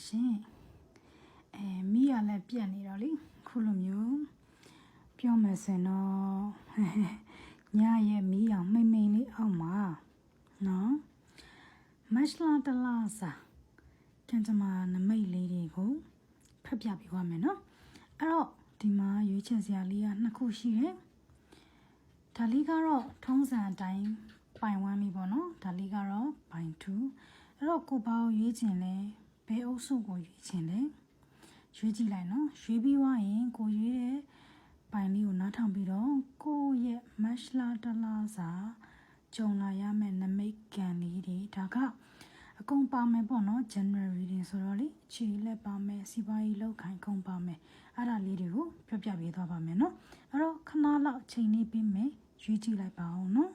ရှင်မိရလည်းပြက်နေတော့လေခုလိုမျိုးပြောမယ်စင်တော့ညရဲ့မီးအောင်မိမ့်လေးအောက်မှာနော်မတ်လာတလားစာကန်တမာနမိတ်လေးတွေကိုဖတ်ပြပေးပါမယ်နော်အဲ့တော့ဒီမှာရွေးချယ်စရာလေးက2ခုရှိတယ်ဒါလေးကတော့ထုံးစံအတိုင်းပိုင်1လေးပေါ့နော်ဒါလေးကတော့ပိုင်2အဲ့တော့ကိုဘာကိုရွေးချင်လဲဘယ်အုပ်စုကိုရွေးချင်လဲရွေးကြည့်လိုက်နော်ရွေးပြီးွားရင်ကိုရွေးတဲ့ပိုင်လေးကိုနားထောင်ပြီးတော့ကိုရဲ့မတ်လာတလားစာကြုံလာရမယ့်နမိတ်ကန်လေးတွေဒါကအကုန်ပါမယ်ပေါ့နော် January reading ဆိုတော့လေခြေလက်ပါမယ်စီပါရီလောက်ခိုင်ကုန်ပါမယ်အဲ့ဒါလေးတွေကိုပြောပြပေးသွားပါမယ်နော်အဲ့တော့ခဏလောက်ချိန်လေးပြီးမယ်ရွေးကြည့်လိုက်ပါအောင်နော်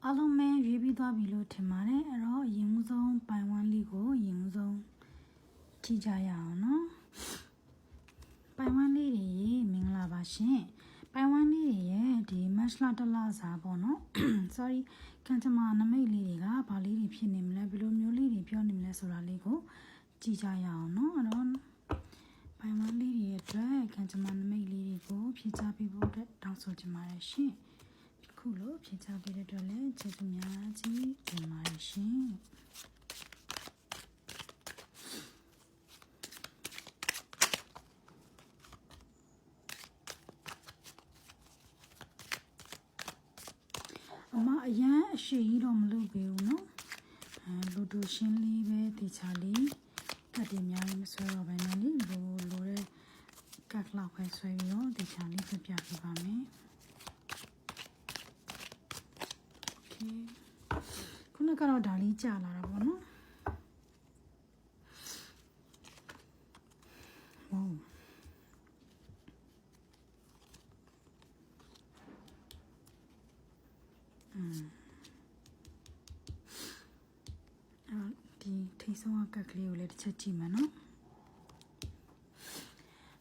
အားလုံးပဲရွေးပြီးသွားပြီလို့ထင်ပါတယ်အဲ့တော့အရင်ဆုံးပိုင်1လေးကိုအရင်ဆုံးကြည့်ကြရအောင်နော်ပိုင်1လေးတွေမင်္ဂလာပါရှင်ပိုင်1လေးတွေရဲ့ဒီမတ်လာတလားစာပေါ့နော် sorry ကန်တမာနမိတ်လေးတွေကဘာလေးတွေဖြစ်နေမလဲဘယ်လိုမျိုးလေးတွေပြောနေမလဲဆိုတာလေးကိုကြည့်ကြရအောင်နော်အဲ့တော့ပိုင်1လေးတွေရဲ့အတွက်ကန်တမာနမိတ်လေးတွေကိုဖြည့်ချပေးဖို့အတွက်တောင်းဆိုချင်ပါတယ်ရှင်ခုလိုဖြည့်ချပေးတဲ့အတွက်လည်းကျေးဇူးများကြီးတင်ပါတယ်ရှင်အမအရန်အရှိကြီးတော့မလုပ်ပေးဘူးနော်လူတို့ရှင်းလေးပဲတေချာလေးကတ်တင်များမဆွဲတော့ဘဲနဲ့လေလိုတဲ့ကတ်လောက်ပဲဆွဲပြီးတော့တေချာလေးပြပြပေးပါမယ်ခုနကတော့ဒါလေးကြာလာတာပေါ့နော်ဝေါဒီထိတ်ဆုံးကတ်ကလေးကိုလည်းတစ်ချက်ကြည့်မယ်နော်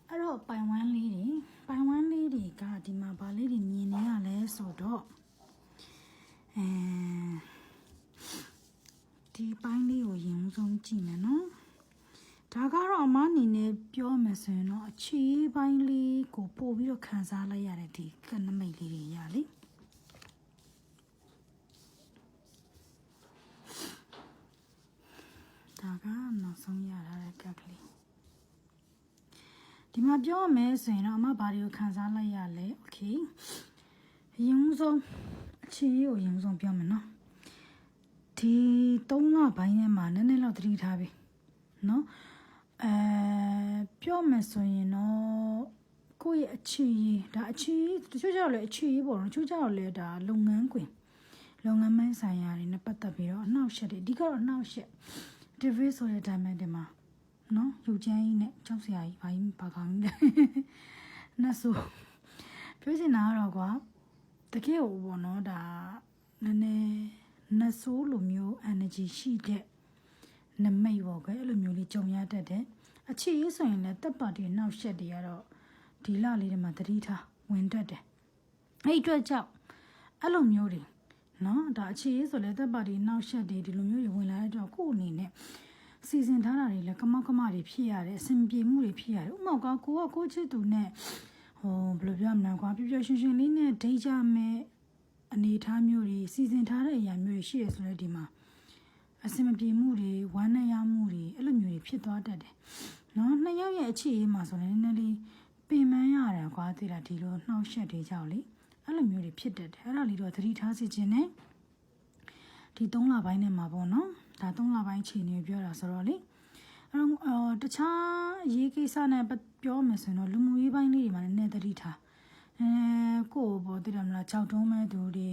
အဲ့တော့ပိုင်1လေးတွေကဒီမှာဗာလေးတွေမြင်နေရလဲဆိုတော့ဒီပိုင်းလေးကိုရင်ဆုံးကြည့်မယ်နော်ဒါကတော့အမအနေနဲ့ပြောမယ်ဆိုရင်တော့အခြေပိုင်းလေးကိုပို့ပြီးတော့ခံစားလိုက်ရတဲ့ဒီကနမိတ်လေးတွေရလေဒါကနောက်ဆုံးရတာတဲ့ကတ်ကလေးဒီမှာပြောမယ်ဆိုရင်တော့အမဘာတွေကိုခံစားလိုက်ရလဲโอเคရင်ဆုံးအခြေကိုရင်ဆုံးပြောမယ်နော်ဒီ3လပိုင်းထဲမှာနည်းနည်းတော့သတိထားပြီเนาะပြောမယ်ဆိုရင်တော့ကိုယ့်ရဲ့အခြေရေးဒါအခြေရေးတချို့ကြောက်လဲအခြေရေးပေါ့နော်တချို့ကြောက်လဲဒါလုပ်ငန်းခွင်လုပ်ငန်းပိုင်းဆိုင်ရာတွေနဲ့ပတ်သက်ပြီးတော့အနှောက်အယှက်တွေအဓိကတော့အနှောက်အယှက် divorce ဆိုတဲ့ diamond တွေမှာเนาะယူချမ်းကြီးနဲ့ကြောက်စရာကြီးဘာကောင်းလဲနတ်ဆိုပြောချင်တာကတော့ကွာတကယ်ကိုပေါ့နော်ဒါနည်းနည်းနတ်ဆိုးလိုမျိုး energy ရှိတဲ့နမိတ်ပေါ့ကွယ်အဲ့လိုမျိုးလေးကြုံရတတ်တယ်အခြေရေးဆိုရင်လည်းတက်ပါတီနောက်ရှက်တွေကတော့ဒီလလေးတွေမှာသတိထားဝင်တတ်တယ်အဲ့အတွက်ကြောင့်အဲ့လိုမျိုးတွေနော်ဒါအခြေရေးဆိုလည်းတက်ပါတီနောက်ရှက်တွေဒီလိုမျိုးတွေဝင်လာတဲ့တော့ကိုယ့်အနေနဲ့စီစဉ်ထားတာတွေလည်းကမောက်ကမတွေဖြစ်ရတယ်အဆင်ပြေမှုတွေဖြစ်ရတယ်ဥပမာကကိုချစ်သူနဲ့ဘယ်လိုပြောမလဲကွာပျော်ပျော်ရွှင်ရွှင်လေးနဲ့ဒိတ်ကြမယ်အနေထားမျိုးတွေစီစဉ်ထားတဲ့အရာမျိုးတွေရှိရဆိုတဲ့ဒီမှာအဆင်မပြေမှုတွေဝမ်းနည်းရမှုတွေအဲ့လိုမျိုးတွေဖြစ်သွားတတ်တယ်နော်နှစ်ယောက်ရဲ့အခြေအေးမှာဆိုရင်နည်းနည်းလေးပင်ပန်းရတယ်ကွာသိလားဒီလိုနှောက်ယှက်တွေကြောက်လေအဲ့လိုမျိုးတွေဖြစ်တတ်တယ်အဲ့ဒါလေးတော့သတိထားစီခြင်းနဲ့ဒီ3လပိုင်းနဲ့မှာပေါ့နော်ဒါ3လပိုင်းချိန်နေပြောတာဆိုတော့လေအဲ့တော့တခြားရေးကိစ္စနဲ့ပြောမယ်ဆိုရင်တော့လူမှုရေးပိုင်းလေးတွေမှာနည်းနည်းသတိထားကိုယ်ပေါ့သိတယ်မလားကြောက်တုံးမဲ့သူတွေ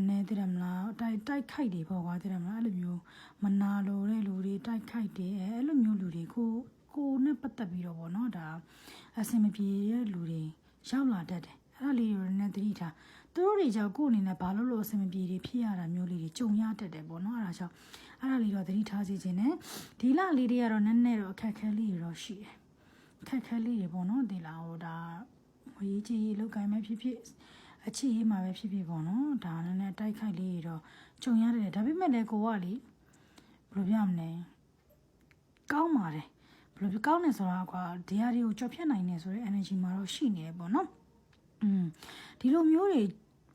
နည်းသိတယ်မလားတိုက်ခိုက်တွေပေါ့ကွာသိတယ်မလားအဲ့လိုမျိုးမနာလိုတဲ့လူတွေတိုက်ခိုက်တယ်အဲ့လိုမျိုးလူတွေကိုနဲ့ပတ်သက်ပြီးတော့ပေါ့နော်ဒါအဆင်မပြေတဲ့လူတွေရောက်လာတတ်တယ်အဲ့ဒါလေးတွေနဲ့သတိထား သူတို့တွေကြောင့်ကိုယ်အနေနဲ့ဘာလို့လို့အဆင်မပြေတွေဖြစ်ရတာမျိုးလေးတွေကြုံရတတ်တယ်ပေါ့နော်အဲ့ဒါကြောင့်အဲ့ဒါလေးတော့သတိထားစီခြင်းနဲ့ဒီလလေးတွေကတော့နည်းနည်းတော့အခက်ခဲလေးတွေတော့ရှိတယ်အခက်ခဲလေးတွေပေါ့နော်ဒီလာဟိုဒါဝေးကြီးလောက်ကိုင်းမဲ့ဖြစ်ဖြစ်အချစ်ရေးမှာပဲဖြစ်ဖြစ်ပေါ့နော်ဒါနည်းနည်းတိုက်ခိုက်လေးတွေတော့ကြုံရတယ်ဒါပေမဲ့လည်းကိုကလေဘယ်လိုပြောမလဲကောင်းပါတယ်ဘယ်လိုကောင်းနေဆိုတာကွာဒီဟာတွေကိုကြော်ဖြတ်နိုင်နေဆိုတဲ့ energy မှာတော့ရှိနေတယ်ပေါ့နော်ဒီလိုမျိုးတွေ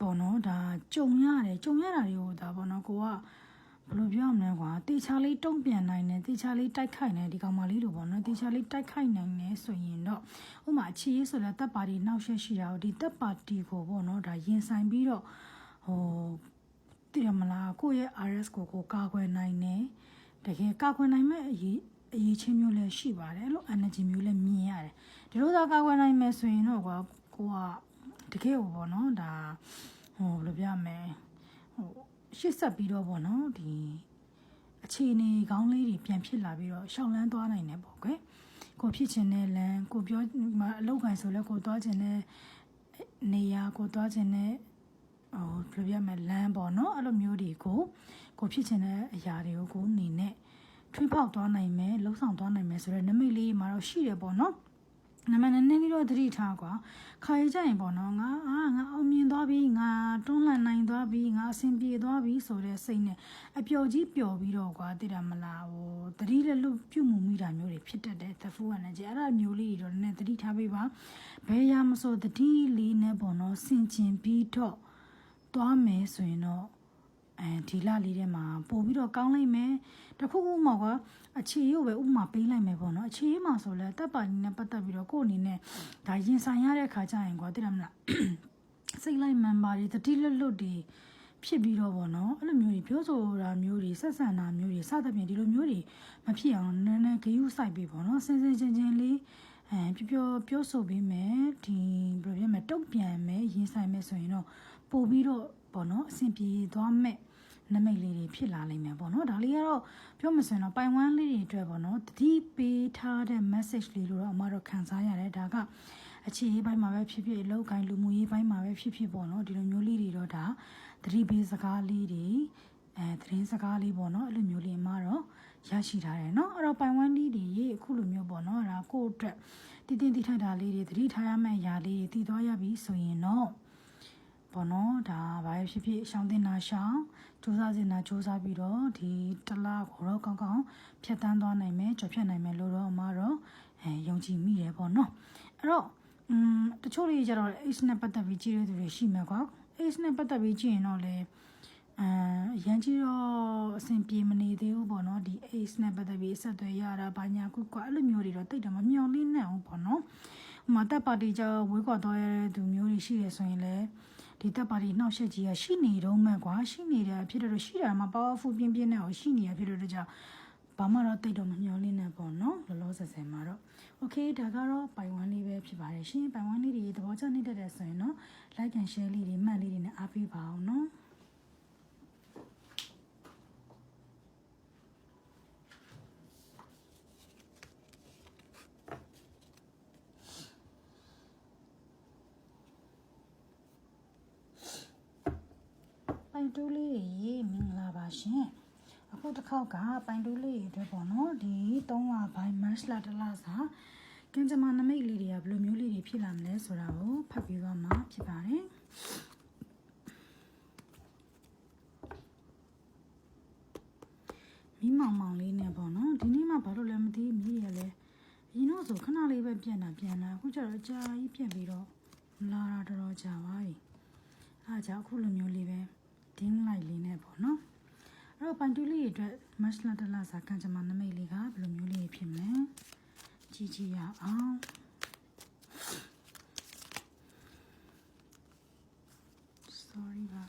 ပေါ့နော်ဒါကြုံရတယ်ကြုံရတာတွေကိုဒါပေါ့နော်ကိုကဘယ်လိုပြောမလဲကွာတေချာလေးတုံ့ပြန်နိုင်တယ်တေချာလေးတိုက်ခိုက်နိုင်ဒီကောင်မလေးလိုပေါ့နော်တေချာလေးတိုက်ခိုက်နိုင်နေဆိုရင်တော့ဥမာအခြေရေးဆိုလဲတပ်ပါတီနှောက်ရှက်ရှိတာကိုဒီတပ်ပါတီကိုပေါ့နော်ဒါရင်ဆိုင်ပြီးတော့ဟိုတည်ရမလားကိုယ့်ရဲ့ RS ကိုကာကွယ်နိုင်တယ်တကယ်ကာကွယ်နိုင်မဲ့အရေးချင်းမျိုးလည်းရှိပါတယ်လို့ energy မျိုးလည်းမြင်ရတယ်ဒီလိုသာကာကွယ်နိုင်မယ်ဆိုရင်တော့ကွာကိုကတကယ်ကိုပေါ့နော်ဒါဟိုဘယ်လိုပြောမလဲဟိုရှစ်ဆက်ပြီးတော့ပေါ့နော်ဒီအခြေအနေကောင်းလေးတွေပြန်ဖြစ်လာပြီးတော့ရှောင်းလန်းသွားနိုင်တယ်ပေါ့ကွယ်ကိုဖြစ်ချင်တဲ့လမ်းကိုပြောအလောက်ကန်ဆိုလဲကိုသွားချင်တဲ့နေရာကိုသွားချင်တဲ့ဟိုဘယ်လိုပြောမလဲလမ်းပေါ့နော်အဲ့လိုမျိုးတွေကိုဖြစ်ချင်တဲ့အရာတွေကိုကိုအနေနဲ့ထွေးပေါက်သွားနိုင်မယ်လှုပ်ဆောင်သွားနိုင်မယ်ဆိုတော့နမိတ်လေးမှာတော့ရှိတယ်ပေါ့နော်နမနည်းနည်းလေးတော့သတိထားကွာခါရကြရင်ပေါ့နော်ငါအောင်မြင်သွားပြီငါတွန်းလှန်နိုင်သွားပြီငါအဆင်ပြေသွားပြီဆိုတဲ့စိတ်နဲ့အပျော်ကြီးပျော်ပြီးတော့ကွာသိတယ်မလားဟိုသတိလက်လွတ်ပြုတ်မှုမိတာမျိုးတွေဖြစ်တတ်တယ်သဖူးကနေကြအဲ့ဒါမျိုးလေးတွေတော့နည်းသတိထားပေးပါဘယ်ရမဆိုသတိလေးနဲ့ပေါ့နော်ဆင်ကျင်ပြီးတော့သွားမယ်ဆိုရင်တော့ဒီလလေးထဲမှာပို့ပြီးတော့ကောင်းလိုက်မယ်တခုခုမှကွာအခြေရုပ်ပဲဥမာပေးလိုက်မယ်ပေါ့နော်အခြေရမှာဆိုလဲတပ်ပါကြီးနဲ့ပတ်သက်ပြီးတော့ကိုယ့်အနေနဲ့ဒါရင်ဆိုင်ရတဲ့အခါကျရင်ကွာသိတယ်မလားစိတ်လိုက်မှန်ပါတွေတတိလွတ်လွတ်တွေဖြစ်ပြီးတော့ပေါ့နော်အဲ့လိုမျိုးတွေပြောဆိုတာမျိုးတွေဆက်ဆံတာမျိုးတွေစသဖြင့်ဒီလိုမျိုးတွေမဖြစ်အောင်နည်းနည်းဂရုစိုက်ပြီးပေါ့နော်စင်ချင်းလေးပြောဆိုပေးမယ်ဒီဘယ်လိုပြောမလဲတုံ့ပြန်မယ်ရင်ဆိုင်မယ်ဆိုရင်တော့ပို့ပြီးတော့ပေါ့နော်အဆင်ပြေသွားမယ်နမိတ်လေးတွေဖြစ်လာလိမ့်မယ်ပေါ့နော်ဒါလေးကတော့ပြောမစင်တော့ပိုင်ဝမ်းလေးတွေအတွက်ပေါ့နော်တတိပေးထားတဲ့ message လေးလို့တော့အမတော့ခံစားရတယ်ဒါကအခြေရေးပိုင်းမှာပဲဖြစ်ဖြစ်လောက်ကိုင်းလူမှုရေးပိုင်းမှာပဲဖြစ်ဖြစ်ပေါ့နော်ဒီလိုမျိုးလေးတွေတော့ဒါတတိပေးစကားလေးတွေသတင်းစကားလေးပေါ့နော်အဲ့လိုမျိုးလေးအမတော့ရရှိထားတယ်နော်အဲ့တော့ပိုင်ဝမ်းလေးတွေအခုလိုမျိုးပေါ့နော်ဒါကိုယ့်အတွက်တိထိုက်တာလေးတွေတတိထားရမယ့်အရာလေးတွေတည်သွားရပြီဆိုရင်တော့ပေါ့နော်ဒါဘာဖြစ်ဖြစ်ရှောင်းတင်တာရှောင်းစူးစမ်းစင်တာစူးစမ်းပြီးတော့ဒီတလားကိုတော့ကောင်းကောင်းဖြတ်တန်းသွားနိုင်မယ်ကြော်ဖြတ်နိုင်မယ်လို့တော့အမတော့ယုံကြည်မိတယ်ပေါ့နော်အဲ့တော့တချို့တွေကျတော့ H နဲ့ပတ်သက်ပြီးကြည့်ရတဲ့သူတွေရှိမှာကွာ H နဲ့ပတ်သက်ပြီးကြည့်ရင်တော့လေရန်ကြီးတော့အဆင်ပြေမနေသေးဘူးပေါ့နော်ဒီ H နဲ့ပတ်သက်ပြီးဆက်သွယ်ရတာဘာညာကွာအဲ့လိုမျိုးတွေတော့တိတ်တော့မမျှော်လင့်နိုင်ဘူးပေါ့နော်ဟိုမှာတပ်ပါတီကျဝေးကွာသွားရတဲ့သူမျိုးတွေရှိရဆိုရင်လည်းဒီတပ်ပါတီနှောက်ရှက်ကြီးကရှိနေတော့မှကွာရှိနေတာဖြစ်တော့ရှိတာမှာ powerful ပြင်းနဲ့ဟိုရှိနေတာဖြစ်တော့ကြောင့်ဘာမှတော့တိတ်တော့မမျှော်လင့်နဲ့ပေါ့နော်လောလောဆယ်မှာတော့ okay ဒါကတော့ပိုင်ဝမ်းလေးပဲဖြစ်ပါတယ်ရှင်ပိုင်ဝမ်းလေးတွေသဘောကျနေတတ်တယ်ဆိုရင်တော့ like and share လေးတွေမှတ်လေးတွေနဲ့အားပေးပါအောင်နော်ပိုင်တူးလေးတွေမင်္ဂလာပါရှင်အခုတစ်ခေါက်ကပိုင်တူးလေးတွေအတွက်ပေါ့နော်ဒီ3လပိုင်း March လတစ်လစာကင်ဂျမနမိတ်လေးတွေကဘယ်လိုမျိုးလေးတွေဖြစ်လာမလဲဆိုတာကိုဖတ်ပြီးသွားမှာဖြစ်ပါတယ်မိမောင်လေးနဲ့ပေါ့နော်ဒီနေ့မှဘာလို့လဲမသိမိရလဲရင်းတော့ဆိုခဏလေးပဲပြန်လာအခုကျတော့အကြာကြီးပြန်ပြီးတော့လာတာတော်ကြာပါပြီအားကြောင့်အခုလိုမျိုးလေးပဲdim light လေးနဲ့ပေါ့နော်အဲ့တော့ပန်တူလေးအတွက် match လာတလားစာကံကြမ္မာနမိတ်လေးကဘယ်လိုမျိုးလေးဖြစ်မလဲကြည့်ရအောင် sorry ပါ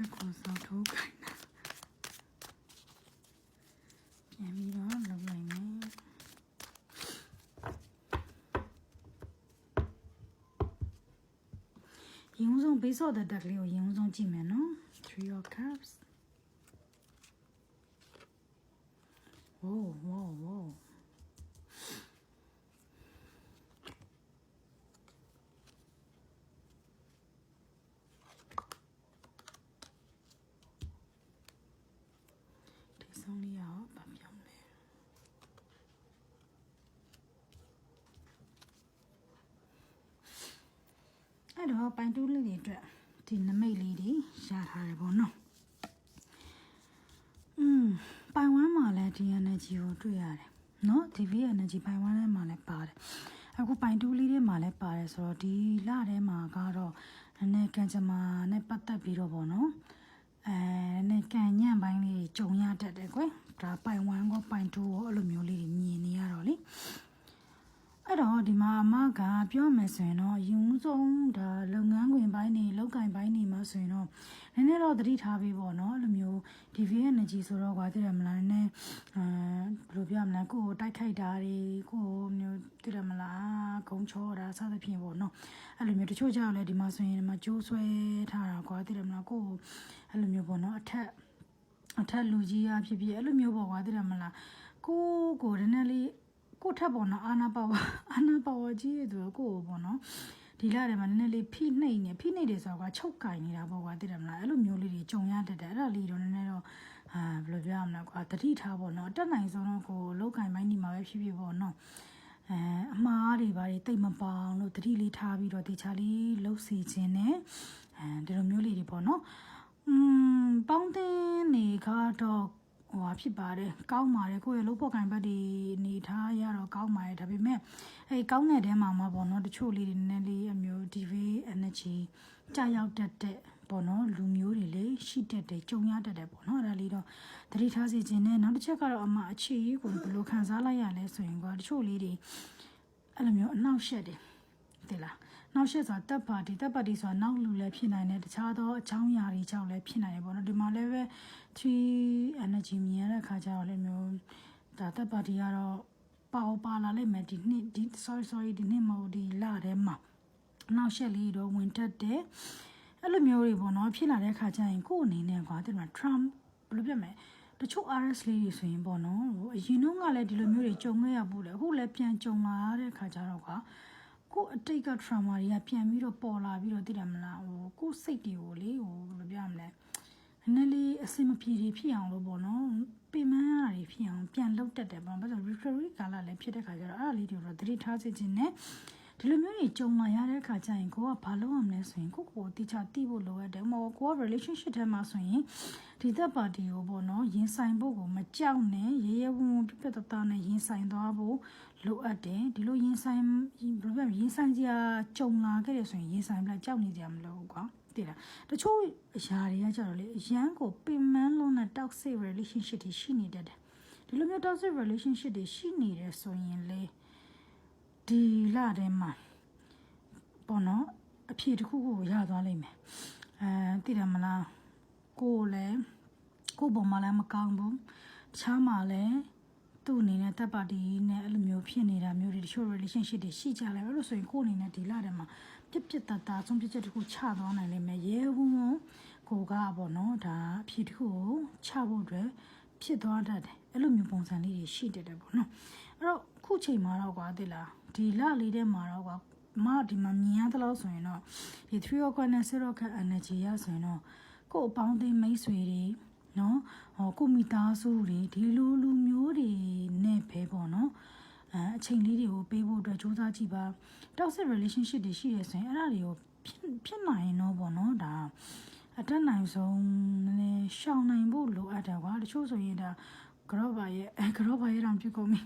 တက်ကိုစောက်ထိုးခိုင်းတာပြန်ပြီးတော့လုပ်လိုက်မယ်ရင်ဦးဆုံးဘေးစော့တဲ့တက်ကလေးကိုရင်ဦးဆုံးကြည့်မယ်နော် Three of Cups whoa ဆုံးလေးရောဗာပြောင်းလဲအဲ့တော့ပိုင်တူးလေးတွေအတွက်ဒီနမိတ်လေးတွေရထားတယ်ပေါ့နော်ပိုင်ဝမ်းမှာလည်းဒီ energy ကိုတွေ့ရတယ်နော်ဒီ V energy ပိုင်ဝမ်းထဲမှာလည်းပါတယ်အခုပိုင်တူးလေးတွေမှာလည်းပါတယ်ဆိုတော့ဒီလထဲမှာကတော့နည်းနည်းကံကြမ္မာနဲ့ပတ်သက်ပြီးတော့ပေါ့နော်နဲ့ကန်ညံ့ပိုင်းလေးကြုံရတတ်တယ်ကွယ်ဒါပိုင်1ကိုပိုင်2ကိုအဲ့လိုမျိုးလေးမြင်နေရတော့လေအဲ့တော့ဒီမှာအမကပြောမယ်ဆိုရင်တော့ယူးဆုံးဒါလုပ်ငန်းခွင်ပိုင်းနေလောက်ကင်ပိုင်းနေမှာဆိုရင်တော့နည်းနည်းတော့သတိထားပေးပေါ့နော်အဲ့လိုမျိုးဒီ V energy ဆိုတော့ကွာသိတယ်မလားနည်းနည်းဘယ်လိုပြောမလဲကိုယ်တိုက်ခိုက်တာတွေကိုမျိုးသိတယ်မလားခုံချောတာစသဖြင့်ပေါ့နော်အဲ့လိုမျိုးတချို့ကြောက်လဲဒီမှာဆိုရင်ဒီမှာကြိုးဆွဲထားတာကွာသိတယ်မလားကိုယ်အဲ့လိုမျိုးပေါ့နော်အထက်လူကြီးရဖြစ်ဖြစ်အဲ့လိုမျိုးပေါ့ကွာသိတယ်မလားကိုနည်းနည်းလေးကိုထပ်ပေါ့နော်အာနာပါဝါကြီးရဲ့သူကိုပေါ့နော်ဒီလာတယ်မှာနည်းနည်းလေးဖိနှိပ်တယ်ဆိုတော့ချုပ်ကင်နေတာပေါ့ကွာသိတယ်မလားအဲ့လိုမျိုးလေးတွေကြုံရတတ်တယ်အဲ့ဒါလေးတော့နည်းနည်းတော့ဘယ်လိုပြောရမလဲကွာတတိထားပေါ့နော်တက်နိုင်ဆုံးတော့ကိုလောက်ကင်ပိုင်းဒီမှာပဲဖြစ်ဖြစ်ပေါ့နော်အမှားတွေဘာတွေတိတ်မပေါအောင်လို့တတိလေးထားပြီးတော့တေချာလေးလှုပ်စီခြင်းနဲ့ဒီလိုမျိုးလေးတွေပေါ့နော်ပေါင်းတင်နေကတော့ဟိုဖြစ်ပါတယ်ကောင်းပါတယ်ကိုယ့်ရဲ့လုပ်ဖို့ကံဘက်တွေနေထားရတော့ကောင်းပါတယ်ဒါပေမဲ့ကောင်းတဲ့တဲမှာပေါ့နော်တချို့လေးတွေနည်းနည်းလေးအမျိုး DV energy ကြာရောက်တတ်တဲ့ပေါ့နော်လူမျိုးတွေလေရှိတတ်တယ်ကြုံရတတ်တယ်ပေါ့နော်အဲ့ဒါလေးတော့သတိထားစီခြင်းနဲ့နောက်တစ်ချက်ကတော့အမအခြေကြီးကိုဘယ်လိုခံစားလိုက်ရလဲဆိုရင်ကွာတချို့လေးတွေအဲ့လိုမျိုးအနှောက်ယှက်တယ်တိလားနောက်ရှက်ဆိုတာတပ်ပါတီဆိုတာနောက်လူလည်းဖြစ်နိုင်တယ်တခြားသောအကြောင်းအရာတွေကြောင့်လည်းဖြစ်နိုင်တယ်ပေါ့နော်ဒီမှာလည်းပဲ3 energy မြင်ရတဲ့အခါကျတော့လည်းမျိုးဒါတပ်ပါတီကတော့ပါလာလိမ့်မယ်ဒီနှစ်ဒီ sorry ဒီနှစ်မဟုတ်ဒီလထဲမှာနောက်ရှက်လေးတော့ဝင်တက်တယ်အဲ့လိုမျိုးတွေပေါ့နော်ဖြစ်လာတဲ့အခါကျရင်ကိုယ့်အနေနဲ့ကွာဒီမှာ Trump ဘယ်လိုပြောမလဲတချို့ RS လေးတွေဆိုရင်ပေါ့နော်အရင်တော့ကလည်းဒီလိုမျိုးတွေကြုံခဲ့ရဘူးလေအခုလည်းပြန်ကြုံလာတဲ့အခါကျတော့ကွာကိုအတိတ်က trauma တွေကပြန်ပြီးတော့ပေါ်လာပြီးတော့သိတယ်မလားကိုစိတ်တွေကိုလေဘယ်လိုပြောရမလဲနည်းနည်းလေးအစင်မပြေဖြစ်အောင်လို့ပေါ့နော်ပင်မရတာတွေဖြစ်အောင်ပြန်လုပ်တတ်တယ်ပေါ့ဘာလို့လဲ recovery ကာလလည်းဖြစ်တဲ့ခါကျတော့အဲ့ဒါလေးတွေတော့သတိထားစေချင်တယ်ဒီလိုမျိုးတွေကြုံလာရတဲ့အခါကျရင်ကိုကဘာလုပ်ရမလဲဆိုရင်ကိုတိကျသိဖို့လိုရတယ်။ကိုက relationship ထဲမှာဆိုရင်ဒီသက်ပါတီကိုပေါ့နော်ရင်ဆိုင်ဖို့ကိုမကြောက်နဲ့ရဲဝံ့ပြတ်သားနဲ့ရင်ဆိုင်သွားဖို့လိုအပ်တယ်။ဒီလိုရင်ဆိုင်စရာကြုံလာခဲ့တယ်ဆိုရင်ရင်ဆိုင်ပြကြောက်နေကြမလို့ကွာ။သိလား။တချို့အရာတွေကကြတော့လေအရန်ကိုပင်မလုံးနဲ့ toxic relationship တွေရှိနေတတ်တယ်။ဒီလိုမျိုး toxic relationship တွေရှိနေတယ်ဆိုရင်လေဒီလထဲမှာပေါ့နော်အဖြေတစ်ခုကိုရသွားလိမ့်မယ်သိတယ်မလားကိုလည်းကိုပုံမှန်လည်းမကောင်းဘူးတခြားမှာလည်းသူ့အနေနဲ့တပ်ပါတီနဲ့အဲ့လိုမျိုးဖြစ်နေတာမျိုးတွေတချို့ relationship တွေရှိကြတယ်အဲ့လိုဆိုရင်ကိုအနေနဲ့ဒီလထဲမှာပြတ်သားဆုံးဖြတ်ချက်တစ်ခုချသွားနိုင်လိမ့်မယ်ရဲဝံ့ကိုကပေါ့နော်ဒါအဖြေတစ်ခုကိုချဖို့အတွက်ဖြစ်သွားတတ်တယ်အဲ့လိုမျိုးပုံစံလေးတွေရှိတတ်တယ်ပေါ့နော်အဲ့တော့ခုချိန်မှာတော့ကွာသိလားဒီလလေးထဲမှာတော့ကွာဒီမှာမြင်ရသလောက်ဆိုရင်တော့ဒီ3 of Cups နဲ့6 of Cups energy ရဆိုရင်တော့ကို့အပေါင်းအသင်းမိတ်ဆွေတွေနော်ကိုမိသားစုတွေဒီလိုလူမျိုးတွေနဲ့ပဲပေါ့နော်အချိန်လေးတွေကိုပေးဖို့အတွက်စူးစမ်းကြည့်ပါ toxic relationship တွေရှိရဆိုရင်အဲ့ဒါတွေကိုဖြစ်နိုင်တော့ပေါ့နော်ဒါအတက်နိုင်ဆုံးနည်းရှောင်နိုင်ဖို့လိုအပ်တယ်ကွာတချို့ဆိုရင်ဒါကတော့ပါရဲ့တောင်ဖြစ်ကုန်ပြီ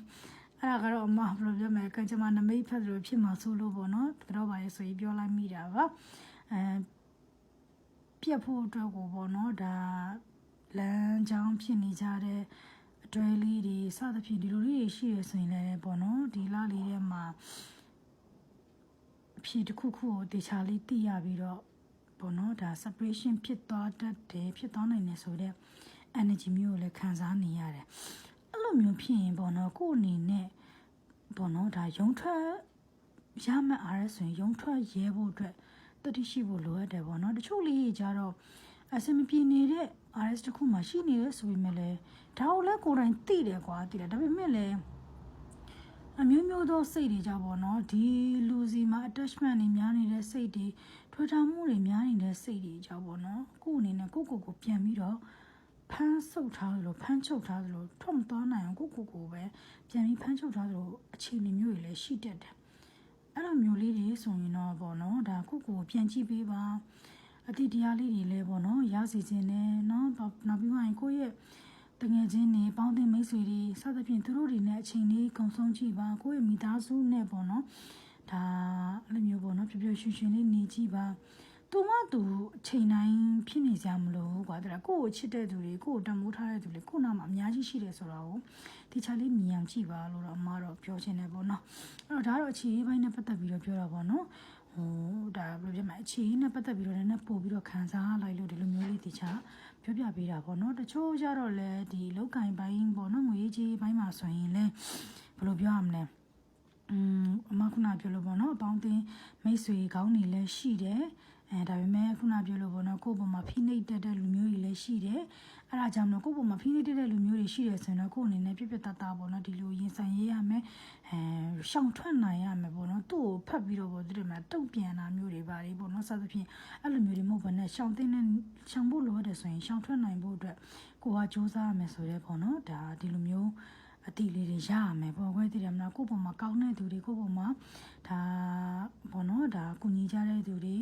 အဲ့ဒါကတော့အမဘယ်လိုပြောမလဲကံကြမ္မာနမိတ်ဖက်လို့ဖြစ်မှာဆိုလို့ပေါ့နော်ကတော့ပါရဲ့ဆိုပြီးပြောလိုက်မိတာပါပြတ်ဖို့အတွက်ကိုပေါ့နော်ဒါလမ်းကြောင်းဖြစ်နေကြတဲ့အတွဲလေးတွေစသဖြင့်ဒီလိုလေးတွေရှိရဆိုရင်လည်းပေါ့နော်ဒီလလေးထဲမှာအဖြစ်တစ်ခုခုကိုတေချာလေးသိရပြီးတော့ပ ပေါ့နော်ဒါ separation ဖြစ်သွားတတ်တယ်ဖြစ်သွားနိုင်တယ်ဆိုတော့ energy မျိုးကိုလည်းခံစားနေရတယ်အဲ့လိုမျိုးဖြစ်ရင်ပေါ့နော်ကိုယ့်အနေနဲ့ပေါ့နော်ဒါရုံထွက်ရမှအားရဆိုရင်ရုံထွက်ရဲဖို့အတွက်တတိရှိဖို့လိုအပ်တယ်ပေါ့နော်တချို့လေးကြီးကြတော့အစမပြေနေတဲ့ RS တစ်ခုမှရှိနေတယ်ဆိုပေမဲ့လည်းဒါကိုလည်းကိုယ်တိုင်သိတယ်ကွာသိတယ်ဒါပေမဲ့လည်းအမျိုးမျိုးသောစိတ်တွေကြပေါ့နော်ဒီလူစီမှာ attachment တွေများနေတဲ့စိတ်တွေထွေထားမှုတွေများနေတဲ့စိတ်တွေကြပေါ့နော်ကိုယ်အနေနဲ့ကိုပြန်ပြီးတော့ဖမ်းဆုပ်ထားလို့ဖမ်းချုပ်ထားလို့ထွက်မသွားနိုင်အောင်ကိုပဲပြန်ပြီးဖမ်းချုပ်ထားလို့အခြေအနေမျိုးတွေလည်းရှိတတ်တယ်အဲ့လိုမျိုးလေးတွေဆိုရင်တော့ပေါ့နော်ဒါကိုပြန်ကြည့်ပေးပါအတိတရားလေးတွေလည်းပေါ့နော်ရစီခြင်းနဲ့နော်နောက်ပြီးရင်ကိုယ့်ရဲ့တငယ်ချင်းတွေပေါင်းသင်းမိတ်ဆွေတွေစသဖြင့်သူတို့တွေနဲ့အချိန်လေးကုံဆုံးကြည့်ပါကိုယ့်ရဲ့မိသားစုနဲ့ပေါ့နော်ဒါအဲ့လိုမျိုးပေါ့နော်ပျော်ပျော်ရွှင်ရွှင်လေးနေကြည့်ပါသူမှသူအချိန်တိုင်းဖြစ်နေကြမလို့ကွာဒါကိုယ့်ကိုချစ်တဲ့သူတွေကိုယ်တမိုးထားတဲ့သူတွေကိုယ့်နာမှာအများကြီးရှိတယ်ဆိုတော့ဒီချာလေးမြင်အောင်ကြည့်ပါလို့တော့အမတော့ပြောချင်တယ်ပေါ့နော်အဲ့တော့ဒါတော့အခြေအပိုင်းနဲ့ပတ်သက်ပြီးတော့ပြောတာပေါ့နော်ဒါဘယ်လိုပြောမလဲအခြေအနေနဲ့ပတ်သက်ပြီးတော့လည်းပို့ပြီးတော့ခံစားလိုက်လို့ဒီလိုမျိုးလေးတခြားပြောပြပေးတာပေါ့နော်တချို့ကြတော့လည်းဒီလောက်ကင်ပိုင်းပေါ့နော်ငွေကြီးပိုင်းမှာဆိုရင်လည်းဘယ်လိုပြောရမလဲအမခုနပြောလို့ပေါ့နော်အပေါင်းအသင်းမိတ်ဆွေကောင်းတွေလည်းရှိတယ်ဒါပေမဲ့ခုနပြောလို့ပေါ့နော်ကိုယ့်ဘုံမှာဖိနှိပ်တတ်တဲ့လူမျိုးတွေလည်းရှိတယ်အဲ့ဒါကြောင့်မလို့ကိုယ့်ဘုံမှာဖိနှိပ်တတ်တဲ့လူမျိုးတွေရှိတယ်ဆိုရင်တော့ကိုယ့်အနေနဲ့ပြပြတတ်တာပေါ့နော်ဒီလိုရင်ဆိုင်ရေးရမယ်ရှောင်ထွက်နိုင်ရမယ်ပေါ့နော်သူ့ကိုဖတ်ပြီးတော့ပေါ့ဒီမှာတုံ့ပြန်တာမျိုးတွေပါတယ်ပေါ့နော်စသဖြင့်အဲ့လိုမျိုးတွေမဟုတ်ဘဲနဲ့ရှောင်ဖို့လိုရတယ်ဆိုရင်ရှောင်ထွက်နိုင်ဖို့အတွက်ကိုကစူးစမ်းရမယ်ဆိုတဲ့ပေါ့နော်ဒါဒီလိုမျိုးအတိလေးတွေရရမယ်ပေါ့ခွဲတည်တယ်မလားကိုယ့်ဘုံမှာကောင်းတဲ့သူတွေကိုယ့်ဘုံမှာဒါပေါ့နော်ဒါကုညီကြတဲ့သူတွေ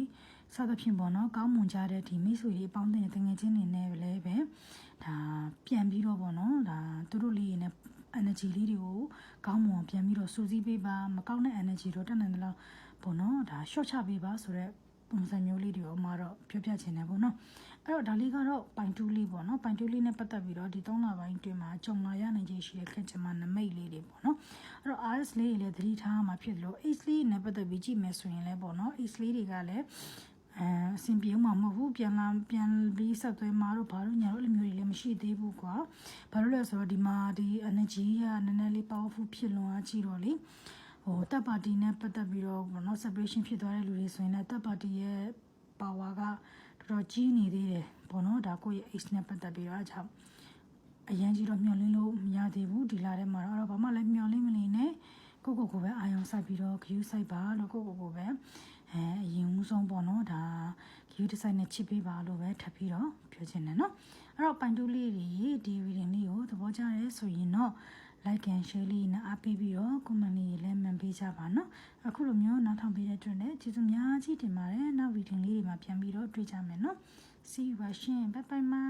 စသဖြင့်ပေါ့နော်ကောင်းမွန်ကြတဲ့ဒီမိတ်ဆွေတွေအပေါင်းအသင်းတငယ်ချင်းတွေနဲ့လည်းပဲဒါပြန်ပြီးတော့ပေါ့နော်ဒါသူတို့လေးနဲ့ energy လေးတွေကိုကောင်းမွန်ပြန်ပြီးတော့စူးစီးပေးပါမကောင်းတဲ့ energy တော့တက်နိုင်တယ်လို့ပေါ့နော်ဒါ short ချပေးပါဆိုတော့ပုံစံမျိုးလေးတွေကိုအမတော့ပြောပြချင်တယ်ပေါ့နော်အဲ့တော့ဒါလေးကတော့ပိုင်တူးလေးပေါ့နော်ပိုင်တူးလေးနဲ့ပတ်သက်ပြီးတော့ဒီ3လပိုင်းအတွင်းမှာကြုံလာရနိုင်ခြေရှိတဲ့ခက်ချင်မနမိတ်လေးတွေပေါ့နော်အဲ့တော့ RS လေးတွေလည်းသတိထားမှဖြစ်လို့ H လေးနဲ့ပတ်သက်ပြီးကြည့်မယ်ဆိုရင်လည်းပေါ့နော် H လေးတွေကလည်းအဆင်ပြေမှာမဟုတ်ဘူးပြန်ပြီးဆက်သွဲမှာတော့ဘာလို့ညာလို့အဲ့လိုမျိုးတွေလည်းမရှိသေးဘူးကွာဘာလို့လဲဆိုတော့ဒီမှာဒီ energy ကနည်းနည်းလေး powerful ဖြစ်လွန်အားကြီးတော့လေတပ်ပါတီနဲ့ပတ်သက်ပြီးတော့ဘောနော် separation ဖြစ်သွားတဲ့လူတွေဆိုရင်လည်းတပ်ပါတီရဲ့ power ကတော်တော်ကြီးနေသေးတယ်ဘောနော်ဒါကိုယ့်ရဲ့ age နဲ့ပတ်သက်ပြီးတော့အကြောင်းအရင်ကြီးတော့မျှော်လင့်လို့မရသေးဘူးဒီလာထဲမှာတော့ဘာမှလည်းမျှော်လင့်မနေနဲ့ကိုပဲအာရုံစိုက်ပြီးတော့ queue စိုက်ပါလို့ကိုပဲအရင်ဦးဆုံးပေါ့နော်ဒါ queue တစ်စိုက်နဲ့ချစ်ပေးပါလို့ပဲထပ်ပြီးတော့ပြောချင်တယ်နော်အဲ့တော့ပိုင်တူးလေးတွေဒီ reading လေးကိုသဘောကျရဲဆိုရင်တော့ like and share လေးနဲ့အားပေးပြီးတော့ comment လေးလည်းမှန်ပေးကြပါနော်အခုလိုမျိုးနောက်ထောင်ပေးတဲ့အတွက်လည်းကျေးဇူးများကြီးတင်ပါတယ်နောက် reading လေးတွေမှာပြန်ပြီးတော့တွေ့ကြမယ်နော် see you again bye bye ma